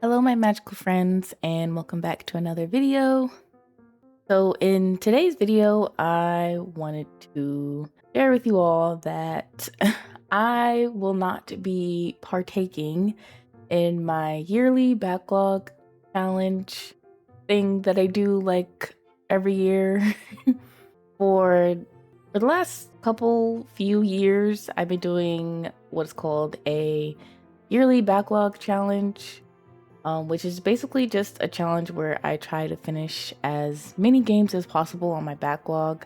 Hello, my magical friends, and welcome back to another video. So in today's video, I wanted to share with you all that I will not be partaking in my yearly backlog challenge thing that I do like every year. For the last few years, I've been doing what's called a yearly backlog challenge. Which is basically just a challenge where I try to finish as many games as possible on my backlog.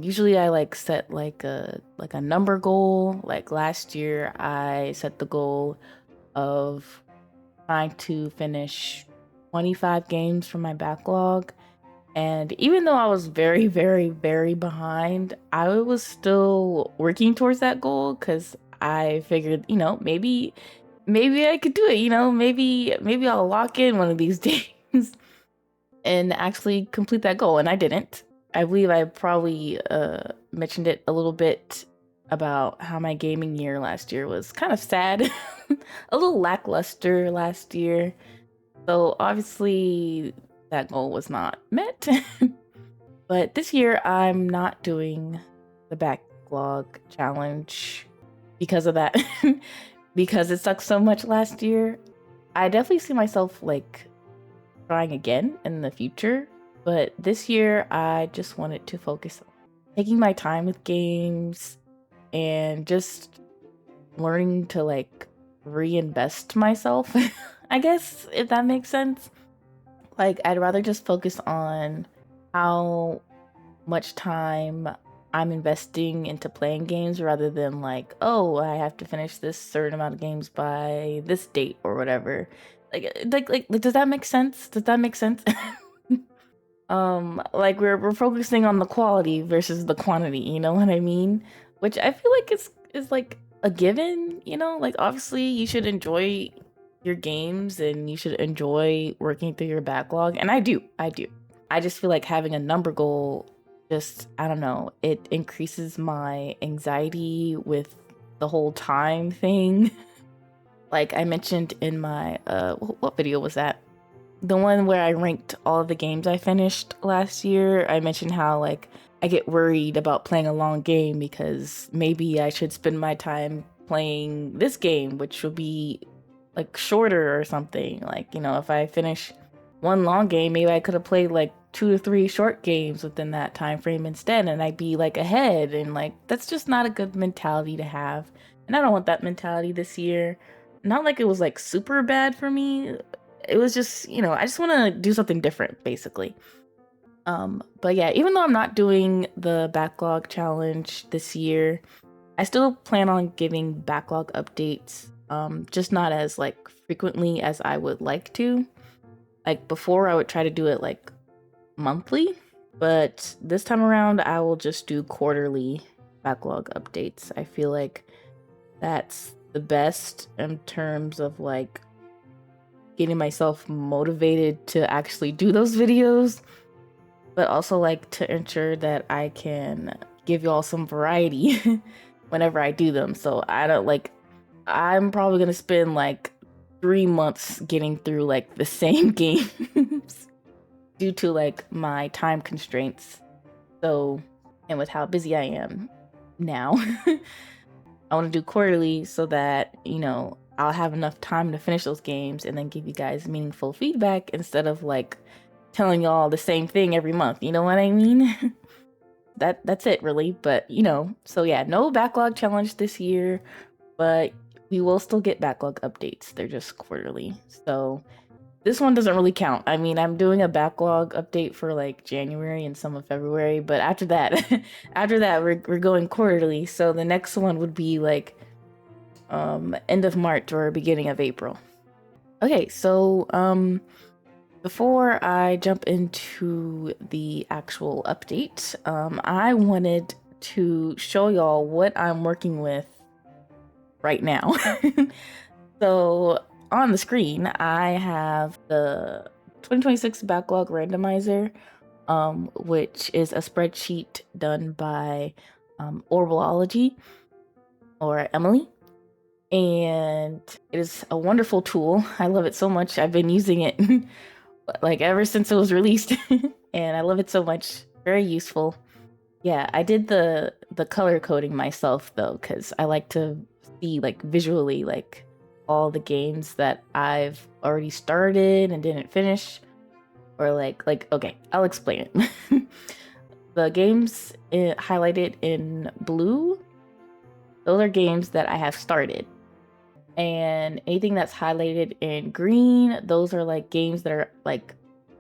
Usually I set like a number goal. Like last year, I set the goal of trying to finish 25 games from my backlog. And even though I was very, very, very behind, I was still working towards that goal because I figured, maybe I could do it, maybe I'll lock in one of these days and actually complete that goal. And I didn't. I believe I probably mentioned it a little bit about how my gaming year last year was kind of sad, a little lackluster last year. So obviously that goal was not met. But this year I'm not doing the backlog challenge because of that. Because it sucked so much last year. I definitely see myself trying again in the future, but this year I just wanted to focus on taking my time with games and just learning to reinvest myself. I guess, if that makes sense. I'd rather just focus on how much time I'm investing into playing games rather than oh, I have to finish this certain amount of games by this date or whatever. Does that make sense? Does that make sense? We're focusing on the quality versus the quantity, you know what I mean? Which I feel like is like a given, obviously you should enjoy your games and you should enjoy working through your backlog, and I do. I just feel like having a number goal, I don't know, it increases my anxiety with the whole time thing. Like I mentioned in my, what video was that? The one where I ranked all of the games I finished last year. I mentioned how I get worried about playing a long game because maybe I should spend my time playing this game, which will be shorter or something. If I finish one long game, maybe I could have played 2 to 3 short games within that time frame instead, and I'd be ahead, and that's just not a good mentality to have. And I don't want that mentality this year. Not it was super bad for me. It was just, I just want to do something different, basically. But yeah, even though I'm not doing the backlog challenge this year, I still plan on giving backlog updates, just not as frequently as I would like to. Before, I would try to do it monthly, but this time around I will just do quarterly backlog updates. I feel like that's the best in terms of getting myself motivated to actually do those videos, but also to ensure that I can give y'all some variety whenever I do them. So I don't I'm probably gonna spend 3 months getting through the same games due to my time constraints. So, and with how busy I am now, I want to do quarterly so that, I'll have enough time to finish those games and then give you guys meaningful feedback instead of telling y'all the same thing every month. You know what I mean? That's it really. But, so yeah, no backlog challenge this year, but we will still get backlog updates. They're just quarterly. So this one doesn't really count. I mean, I'm doing a backlog update for January and some of February, but after that, we're going quarterly. So the next one would be end of March or beginning of April. Okay, so before I jump into the actual update, I wanted to show y'all what I'm working with right now. So on the screen, I have the 2026 backlog randomizer, which is a spreadsheet done by Orbology or Emily. and it is a wonderful tool. I love it so much. I've been using it like ever since it was released, and I love it so much. Very useful. Yeah, I did the color coding myself though, because I like to see like visually like all the games that I've already started and didn't finish, or like okay, I'll explain it. The games highlighted in blue, those are games that I have started. And anything that's highlighted in green, those are like games that are like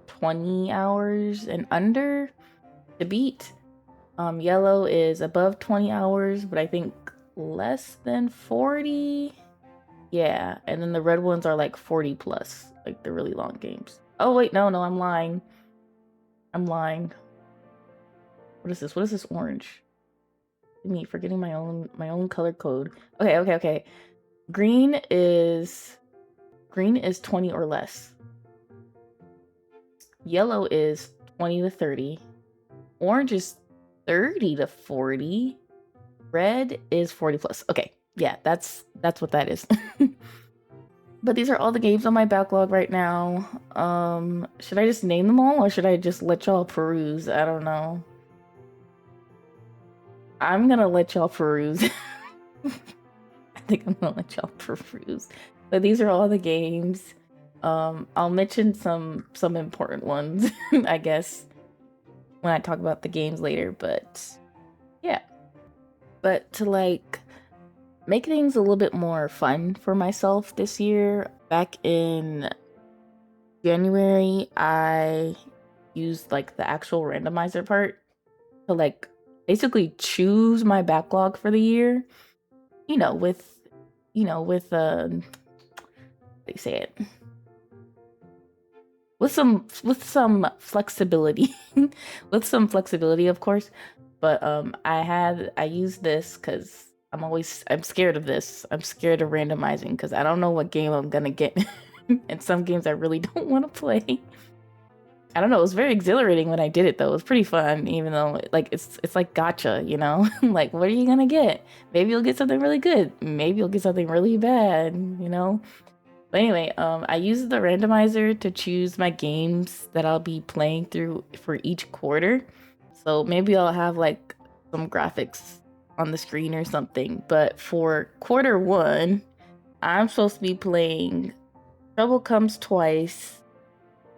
20 hours and under to beat. Yellow is above 20 hours, but I think less than 40. Yeah, and then the red ones are like 40 plus, like the really long games. Oh wait, no, I'm lying. I'm lying. What is this? What is this orange? Me forgetting my own color code. Okay. Green is 20 or less. Yellow is 20 to 30. Orange is 30 to 40. Red is 40 plus. Okay, yeah, that's what that is. But these are all the games on my backlog right now. Should I just name them all, or should I just let y'all peruse? I don't know. I'm gonna let y'all peruse. I think I'm gonna let y'all peruse. But these are all the games. I'll mention some important ones, I guess, when I talk about the games later, but yeah. But to like make things a little bit more fun for myself this year, back in January, I used like the actual randomizer part to like basically choose my backlog for the year, with they say it, with some flexibility. With some flexibility, of course. But I used this because I'm scared of this. I'm scared of randomizing because I don't know what game I'm gonna get. And some games I really don't want to play. I don't know, it was very exhilarating when I did it though. It was pretty fun, even though like it's like gotcha, Like what are you gonna get? Maybe you'll get something really good. Maybe you'll get something really bad. But anyway, I use the randomizer to choose my games that I'll be playing through for each quarter. So maybe I'll have like some graphics on the screen or something. But for quarter one, I'm supposed to be playing Trouble Comes Twice,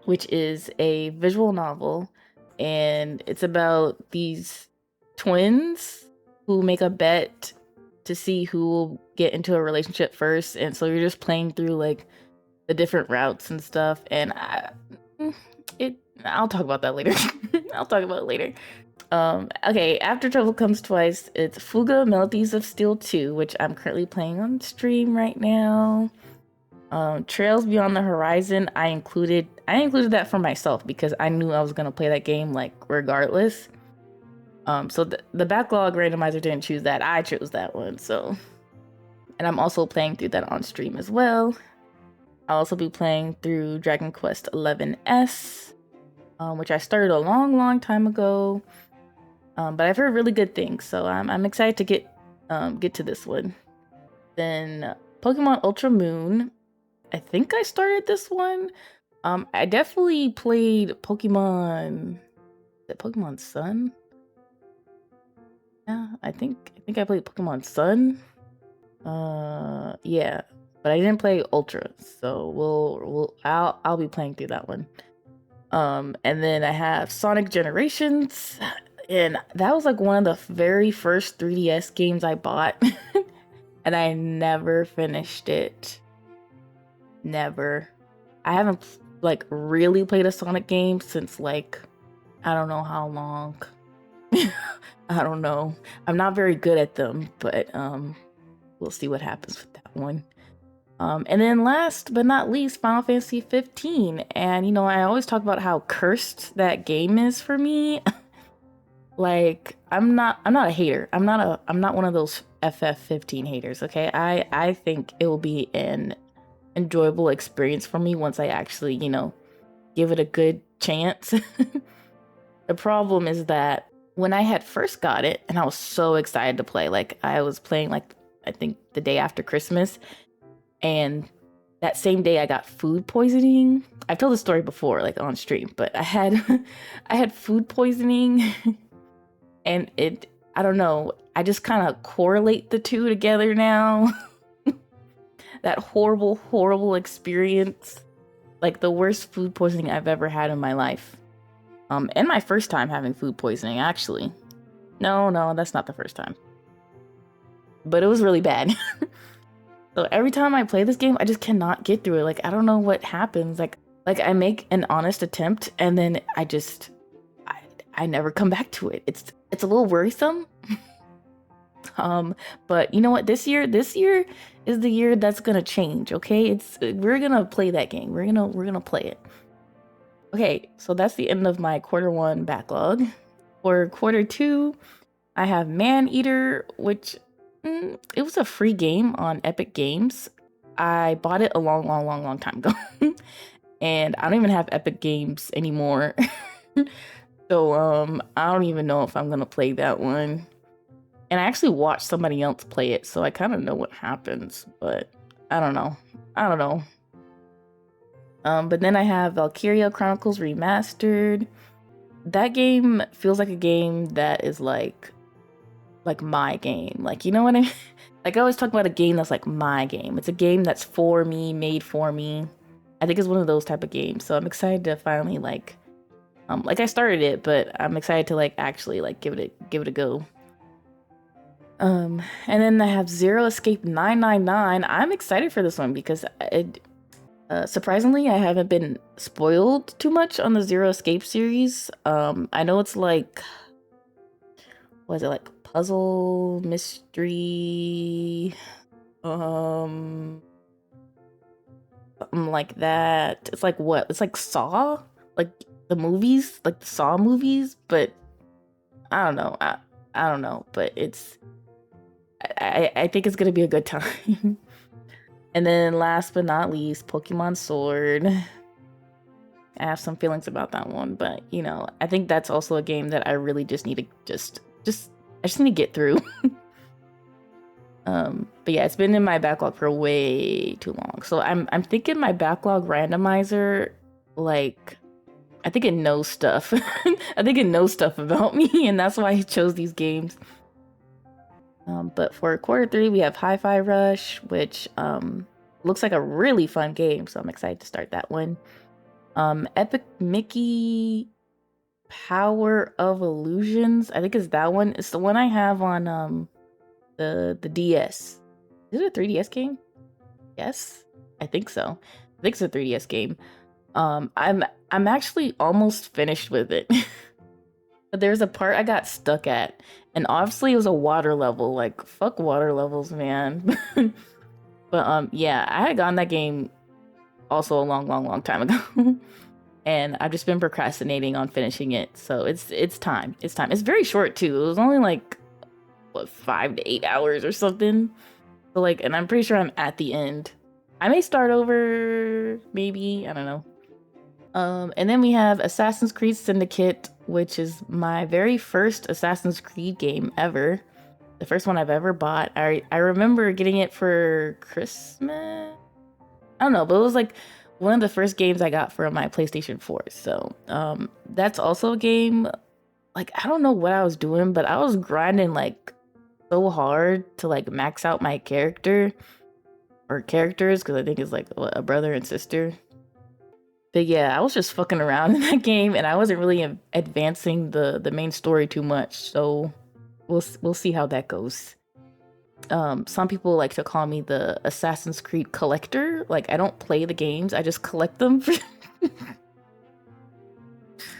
which is a visual novel. And it's about these twins who make a bet to see who will get into a relationship first. And so you're just playing through like the different routes and stuff. And I'll talk about that later. I'll talk about it later. Okay, after Trouble Comes Twice, it's Fuga Melodies of Steel 2, which I'm currently playing on stream right now. Trails Beyond the Horizon, I included that for myself because I knew I was gonna play that game like regardless. So the backlog randomizer didn't choose that. I chose that one. So, and I'm also playing through that on stream as well. I'll also be playing through Dragon Quest XI-S, which I started a long time ago. But I've heard really good things, so I'm excited to get to this one. Then Pokemon Ultra Moon. I think I started this one. I definitely played Pokemon. Is it Pokemon Sun? Yeah, I think I played Pokemon Sun. Yeah, but I didn't play Ultra, so I'll be playing through that one. And then I have Sonic Generations, and that was like one of the very first 3DS games I bought, and I never finished it. Never. I haven't like really played a Sonic game since like I don't know how long. I don't know. I'm not very good at them, but we'll see what happens with that one. And then last but not least, Final Fantasy 15. And I always talk about how cursed that game is for me. Like, I'm not a hater. I'm not one of those FF15 haters, okay? I think it will be an enjoyable experience for me once I actually, give it a good chance. The problem is that when I had first got it and I was so excited to play, like I was playing like I think the day after Christmas. And that same day I got food poisoning. I've told the story before, like on stream, but I had I had food poisoning and I don't know, I just kind of correlate the two together now. That horrible, horrible experience. Like the worst food poisoning I've ever had in my life. And my first time having food poisoning, actually. No, that's not the first time. But it was really bad. So every time I play this game, I just cannot get through it. Like, I don't know what happens. Like I make an honest attempt and then I never come back to it. It's a little worrisome. But you know what? This year is the year that's gonna change, okay? We're gonna play that game. We're gonna play it. Okay, so that's the end of my quarter 1 backlog. For quarter 2, I have Maneater, which it was a free game on Epic Games. I bought it a long time ago. And I don't even have Epic Games anymore. So I don't even know if I'm gonna play that one. And I actually watched somebody else play it, so I kind of know what happens, but I don't know. But then I have Valkyria Chronicles Remastered. That game feels like a game that is like my game. Like, you know what I mean? Like, I always talk about a game that's like my game. It's a game that's for me, made for me. I think it's one of those type of games. So I'm excited to finally like I started it, but I'm excited to like actually like give it a go. And then I have Zero Escape 999. I'm excited for this one because surprisingly, I haven't been spoiled too much on the Zero Escape series. I know it's like, was it like puzzle mystery, something like that. It's like what? It's like Saw, like the movies, like the Saw movies, but I don't know. I don't know, but I think it's gonna be a good time. And then last but not least, Pokemon Sword. I have some feelings about that one, but you know, I think that's also a game that I really just need to I just need to get through. But yeah, it's been in my backlog for way too long. So I'm thinking my backlog randomizer, like, I think it knows stuff. I think it knows stuff about me, and that's why I chose these games. But for quarter 3, we have Hi-Fi Rush, which looks like a really fun game, so I'm excited to start that one. Epic Mickey Power of Illusions, I think is that one. It's the one I have on the DS. Is it a 3DS game? Yes, I think so. I think it's a 3DS game. I'm actually almost finished with it. But there's a part I got stuck at, and obviously it was a water level. Like, fuck water levels, man. But yeah, I had gotten that game also a long time ago. And I've just been procrastinating on finishing it. So it's time. It's time. It's very short too. It was only like what, 5 to 8 hours or something. So like, and I'm pretty sure I'm at the end. I may start over, maybe, I don't know. And then we have Assassin's Creed Syndicate, which is my very first Assassin's Creed game ever. The first one I've ever bought. I remember getting it for Christmas. I don't know, but it was like one of the first games I got for my PlayStation 4. So that's also a game, like, I don't know what I was doing, but I was grinding like so hard to like max out my character or characters, because I think it's like a brother and sister. But yeah, I was just fucking around in that game, and I wasn't really advancing the main story too much. So we'll see how that goes. Some people like to call me the Assassin's Creed collector. Like, I don't play the games, I just collect them.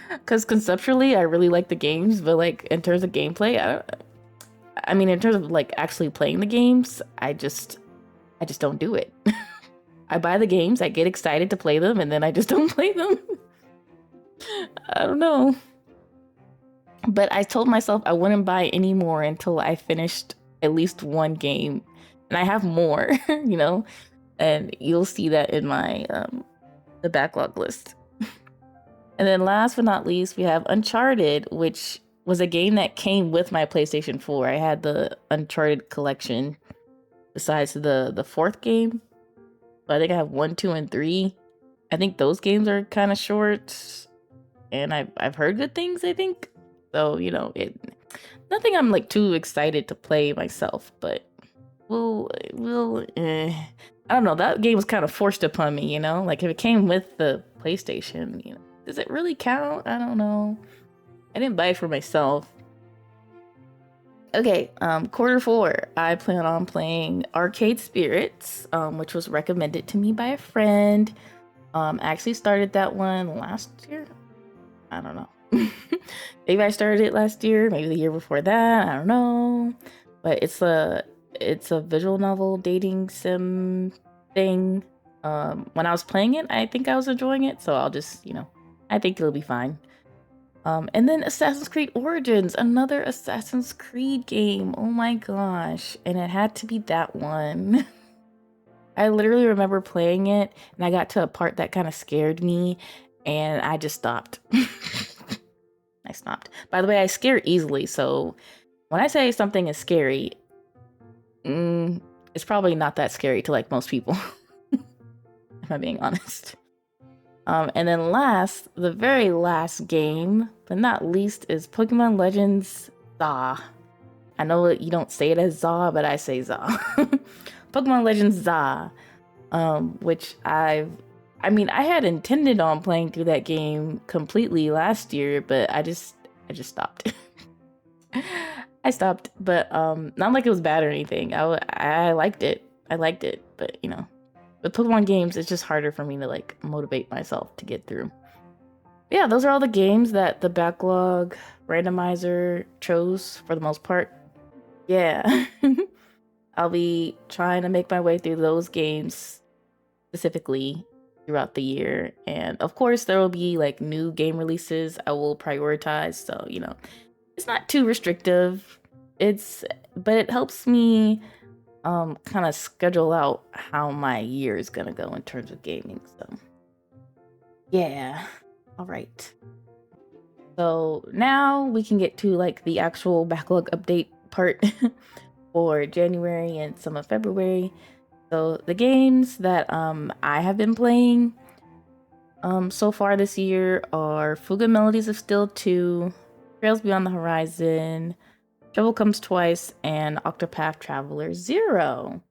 Because conceptually, I really like the games, but like in terms of gameplay, I mean, in terms of like actually playing the games, I just don't do it. I buy the games, I get excited to play them, and then I just don't play them. I don't know. But I told myself I wouldn't buy any more until I finished at least one game. And I have more, you know? And you'll see that in my the backlog list. And then last but not least, we have Uncharted, which was a game that came with my PlayStation 4. I had the Uncharted collection. besides the fourth game. But I think I have 1, 2, and 3. I think those games are kind of short, and I've heard good things. I think so. Nothing I'm like too excited to play myself, but we'll. I don't know. That game was kind of forced upon me. Like if it came with the PlayStation, does it really count? I don't know. I didn't buy it for myself. Okay, quarter 4, I plan on playing Arcade Spirits, which was recommended to me by a friend. I actually started that one last year. I don't know. Maybe I started it last year, maybe the year before that. I don't know. But it's a visual novel dating sim thing. When I was playing it, I think I was enjoying it, so I'll just, I think it'll be fine. And then Assassin's Creed Origins, another Assassin's Creed game. Oh my gosh. And it had to be that one. I literally remember playing it and I got to a part that kind of scared me and I just stopped. I stopped. By the way, I scare easily, so when I say something is scary, it's probably not that scary to like most people, if I'm being honest. And then the very last game, but not least, is Pokemon Legends ZA. I know you don't say it as ZA, but I say ZA. Pokemon Legends ZA, which I had intended on playing through that game completely last year, but I just stopped. I stopped, but not like it was bad or anything. I liked it. But with Pokemon games, it's just harder for me to like motivate myself to get through. But yeah, those are all the games that the backlog randomizer chose for the most part. Yeah. I'll be trying to make my way through those games specifically throughout the year. And of course, there will be like new game releases I will prioritize. So, it's not too restrictive. But it helps me kind of schedule out how my year is gonna go in terms of gaming. So yeah. All right. So now we can get to like the actual backlog update part for January and some of February. So the games that I have been playing so far this year are Fuga Melodies of Steel 2, Trails Beyond the Horizon, Trouble Comes Twice, and Octopath Traveler 0.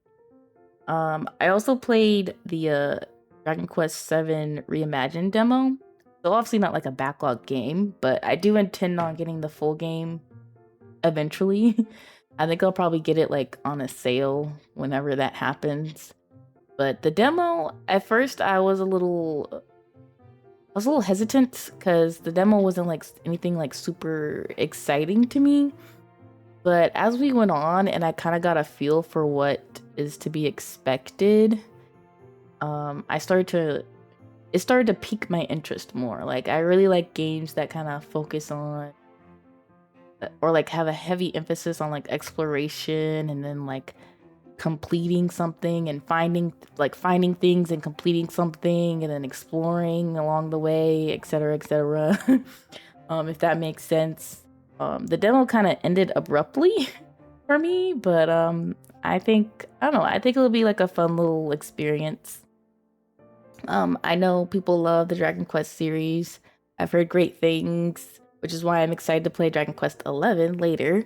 I also played the Dragon Quest VII Reimagined demo. So obviously not like a backlog game, but I do intend on getting the full game eventually. I think I'll probably get it like on a sale whenever that happens. But the demo, at first I was a little hesitant because the demo wasn't like anything like super exciting to me. But as we went on and I kind of got a feel for what is to be expected, it started to pique my interest more. Like I really like games that kind of focus on or like have a heavy emphasis on like exploration and then like completing something and finding things and completing something and then exploring along the way, etc., etc. If that makes sense. The demo kind of ended abruptly for me, but I think it'll be like a fun little experience. I know people love the Dragon Quest series. I've heard great things, which is why I'm excited to play Dragon Quest 11 later.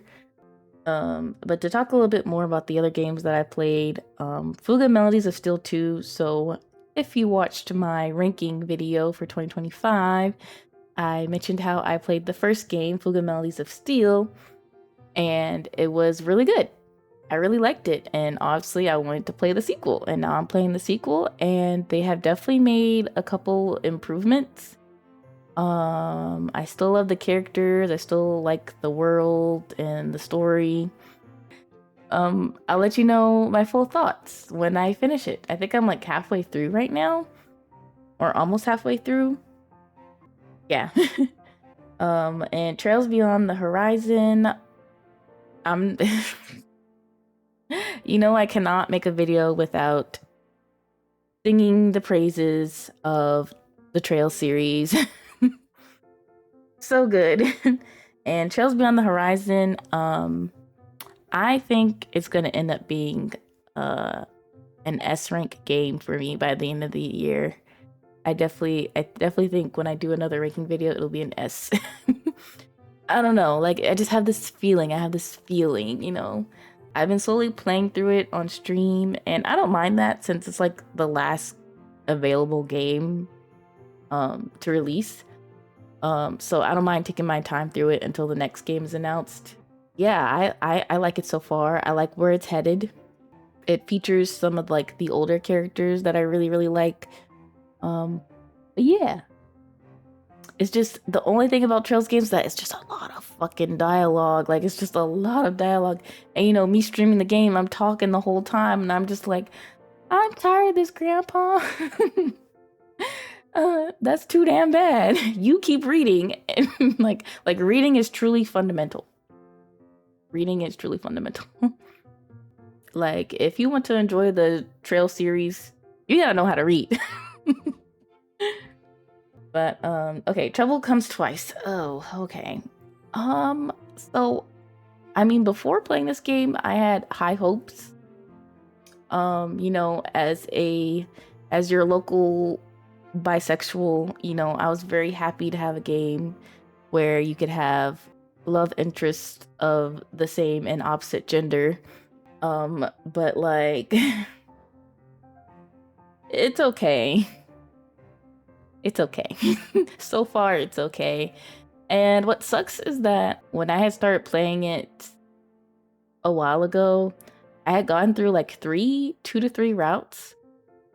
But to talk a little bit more about the other games that I played, Fuga Melodies of Steel 2. So if you watched my ranking video for 2025, I mentioned how I played the first game, Fuga Melodies of Steel, and it was really good. I really liked it, and obviously I wanted to play the sequel, and now I'm playing the sequel, and they have definitely made a couple improvements. I still love the characters, I still like the world and the story. I'll let you know my full thoughts when I finish it. I think I'm like halfway through right now, or almost halfway through. Yeah. And Trails Beyond the Horizon, I'm I cannot make a video without singing the praises of the Trail series. So good. And Trails Beyond the Horizon, I think it's going to end up being an S rank game for me by the end of the year. I definitely think when I do another ranking video, it'll be an S. I don't know, like I just have this feeling. You know. I've been slowly playing through it on stream, and I don't mind that since it's like the last available game to release. So I don't mind taking my time through it until the next game is announced. Yeah, I like it so far. I like where it's headed. It features some of like the older characters that I really like. But yeah. It's just the only thing about Trails games that it's just a lot of fucking dialogue. Like it's just a lot of dialogue. And you know, me streaming the game, I'm talking the whole time and I'm just like, I'm tired of this, Grandpa. That's too damn bad. You keep reading. And like reading is truly fundamental. Reading is truly fundamental. Like if you want to enjoy the Trail series, you gotta know how to read. But okay, trouble comes twice. Oh, okay. So I mean, before playing this game, I had high hopes. You know, as your local bisexual, you know, I was very happy to have a game where you could have love interests of the same and opposite gender. But like it's okay. It's okay. So far, it's okay. And what sucks is that when I had started playing it a while ago, I had gone through like 2 to 3 routes.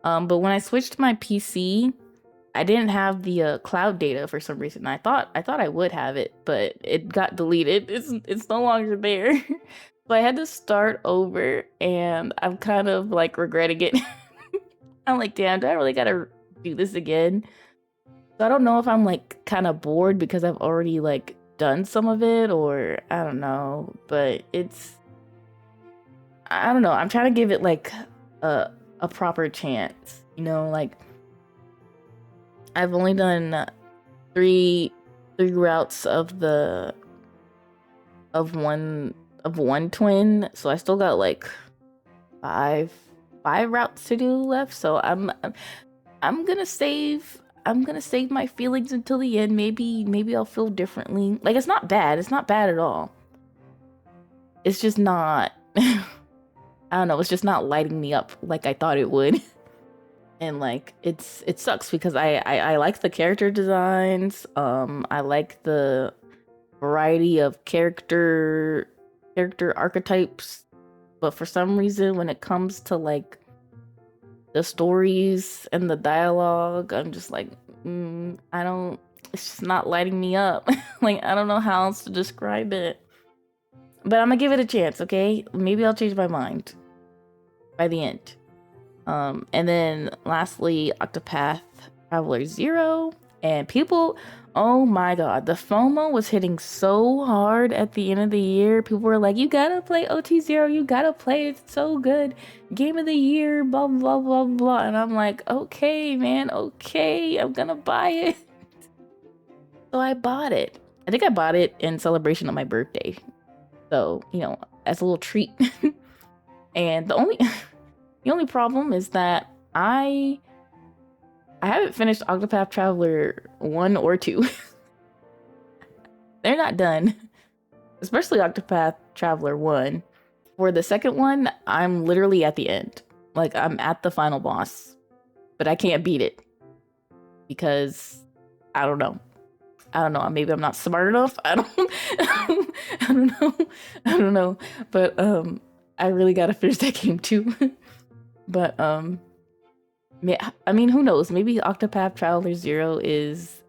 But when I switched to my PC, I didn't have the cloud data for some reason. I thought I would have it, but it got deleted. It's no longer there. So I had to start over, and I'm kind of like regretting it. I'm like, damn, do I really gotta do this again? So I don't know if I'm like kind of bored because I've already like done some of it, or I don't know, but I don't know. I'm trying to give it like a proper chance, you know, like I've only done three routes of one twin, so I still got like five routes to do left. So I'm gonna save my feelings until the end. Maybe I'll feel differently. Like it's not bad at all. It's just not I don't know, it's just not lighting me up like I thought it would. And like it sucks because I like the character designs. I like the variety of character archetypes, but for some reason when it comes to like the stories and the dialogue, I'm just like, it's just not lighting me up. Like, I don't know how else to describe it. But I'm gonna give it a chance, okay? Maybe I'll change my mind by the end. And then lastly, Octopath Traveler 0. And people, oh my god, the FOMO was hitting so hard at the end of the year. People were like, you gotta play OT0, you gotta play it, it's so good. Game of the year, blah, blah, blah, blah. And I'm like, okay, man, okay, I'm gonna buy it. So I bought it. I think I bought it in celebration of my birthday. So, you know, as a little treat. And the only problem is that I haven't finished Octopath Traveler 1 or 2. They're not done. Especially Octopath Traveler 1. For the second one, I'm literally at the end. Like, I'm at the final boss. But I can't beat it. Because, I don't know. Maybe I'm not smart enough. I don't know. But, I really gotta finish that game too. But, I mean, who knows? Maybe Octopath Traveler 0 is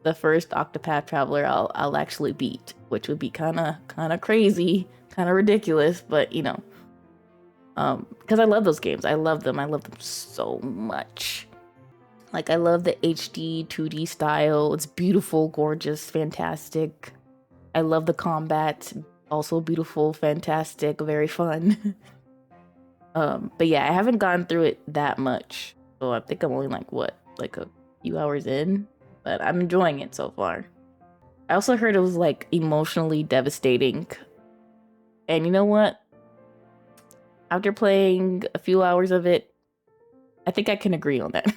the first Octopath Traveler I'll actually beat, which would be kind of crazy, kind of ridiculous, but you know, because I love those games. I love them so much. Like I love the HD 2D style. It's beautiful, gorgeous, fantastic. I love the combat, also beautiful, fantastic, very fun. But yeah, I haven't gone through it that much. So I think I'm only like a few hours in, but I'm enjoying it so far. I also heard it was like emotionally devastating. And you know what? after playing a few hours of it, I think I can agree on that.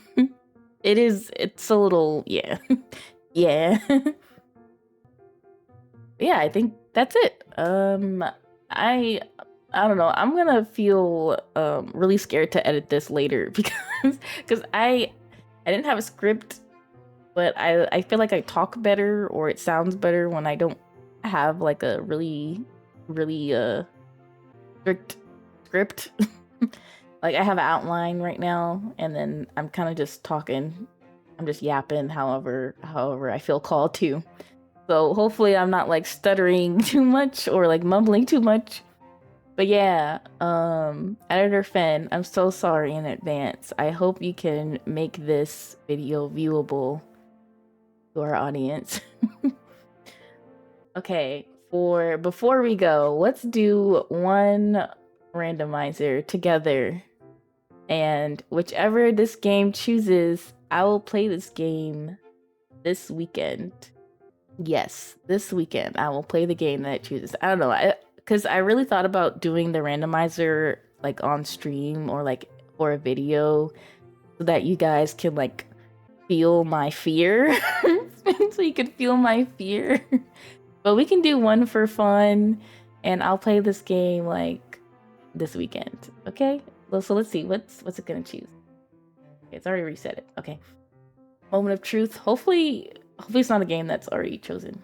It's a little, yeah. Yeah. Yeah, I think that's it. I I don't know. I'm gonna feel really scared to edit this later because I didn't have a script, but I feel like I talk better or it sounds better when I don't have like a really strict script. Like I have an outline right now, and then I'm kind of just talking. I'm just yapping however I feel called to. So hopefully I'm not like stuttering too much or like mumbling too much. But yeah, Editor Fen, I'm so sorry in advance. I hope you can make this video viewable to our audience. Okay, before we go, let's do one randomizer together. And whichever this game chooses, I will play this game this weekend. Yes, this weekend I will play the game that it chooses. I don't know, because I really thought about doing the randomizer like on stream or like for a video so that you guys can like feel my fear. So you could feel my fear. But we can do one for fun, and I'll play this game like this weekend. Okay? Well, so let's see. What's it gonna choose? Okay, it's already reset it. Okay. Moment of truth. Hopefully it's not a game that's already chosen.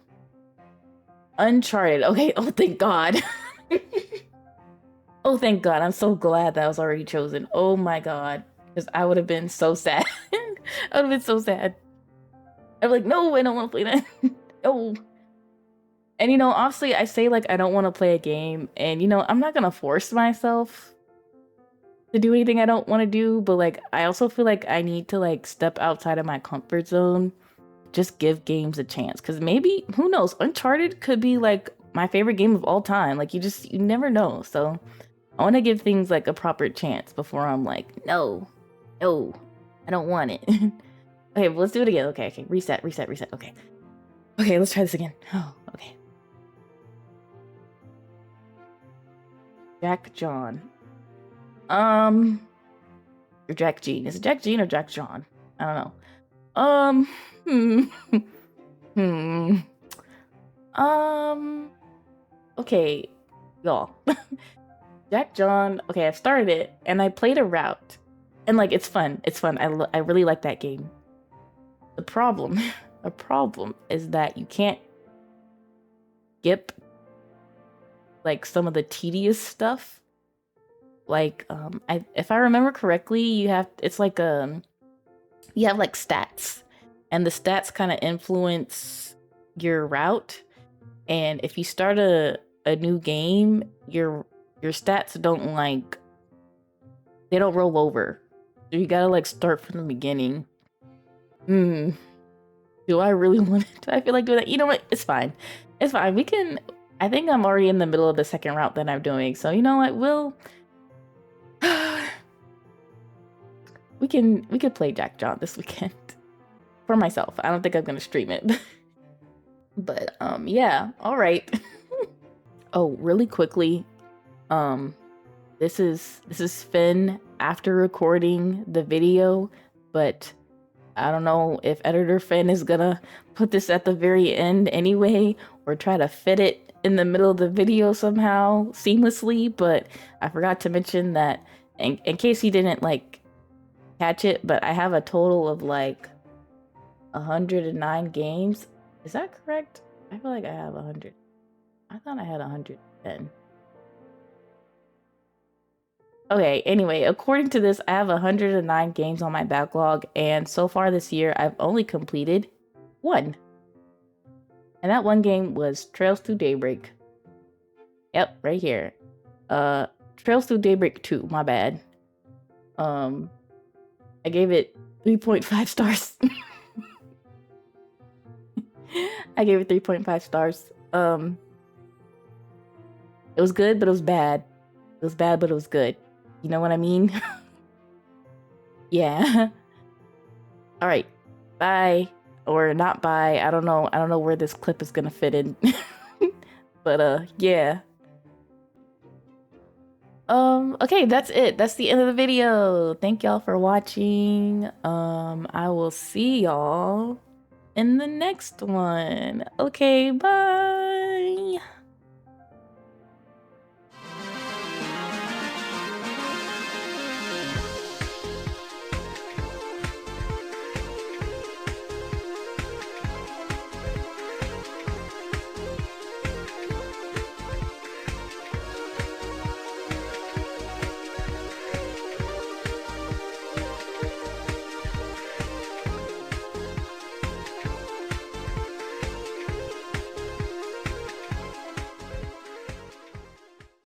Uncharted. Okay. Oh, thank God. Oh, thank God. I'm so glad that was already chosen. Oh my God. Because I would have been so sad. I would have been so sad. I'm like, no, I don't want to play that. No. And you know, obviously I say like I don't want to play a game, and you know, I'm not gonna force myself to do anything I don't want to do, but like I also feel like I need to like step outside of my comfort zone, just give games a chance. Cause maybe, who knows, Uncharted could be like my favorite game of all time. Like you never know. So I want to give things like a proper chance before I'm like, no, I don't want it. Okay, well, let's do it again. Okay, reset. Okay. Okay, let's try this again. Oh, okay. Jack John. Or Jack Jean. Is it Jack Jean or Jack John? I don't know. Hmm. Okay, y'all. Jack John. Okay, I've started it and I played a route, and like it's fun. It's fun. I really like that game. The problem, a problem is that you can't skip like some of the tedious stuff. Like if I remember correctly, you have like you have like stats, and the stats kind of influence your route. And if you start a new game, your stats don't like, they don't roll over. So you gotta like start from the beginning. Do I really want to? Do I feel like doing that? You know what? It's fine. It's fine. We can. I think I'm already in the middle of the second route that I'm doing. So you know what? We can play Jack John this weekend for myself. I don't think I'm gonna stream it. But yeah. All right. Oh, really quickly. This is Finn after recording the video, but I don't know if Editor Finn is gonna put this at the very end anyway, or try to fit it in the middle of the video somehow seamlessly, but I forgot to mention that in case he didn't like catch it, but I have a total of like 109 games. Is that correct? I feel like I have 100. I thought I had 110. Okay, anyway, according to this, I have 109 games on my backlog, and so far this year, I've only completed one. And that one game was Trails to Daybreak. Yep, right here. Trails to Daybreak 2, my bad. I gave it 3.5 stars. I gave it 3.5 stars. It was good, but it was bad. It was bad, but it was good. You know what I mean? Yeah. All right. Bye. Or not bye. I don't know. I don't know where this clip is gonna fit in. But yeah. Okay, that's it. That's the end of the video. Thank y'all for watching. I will see y'all in the next one. Okay, bye.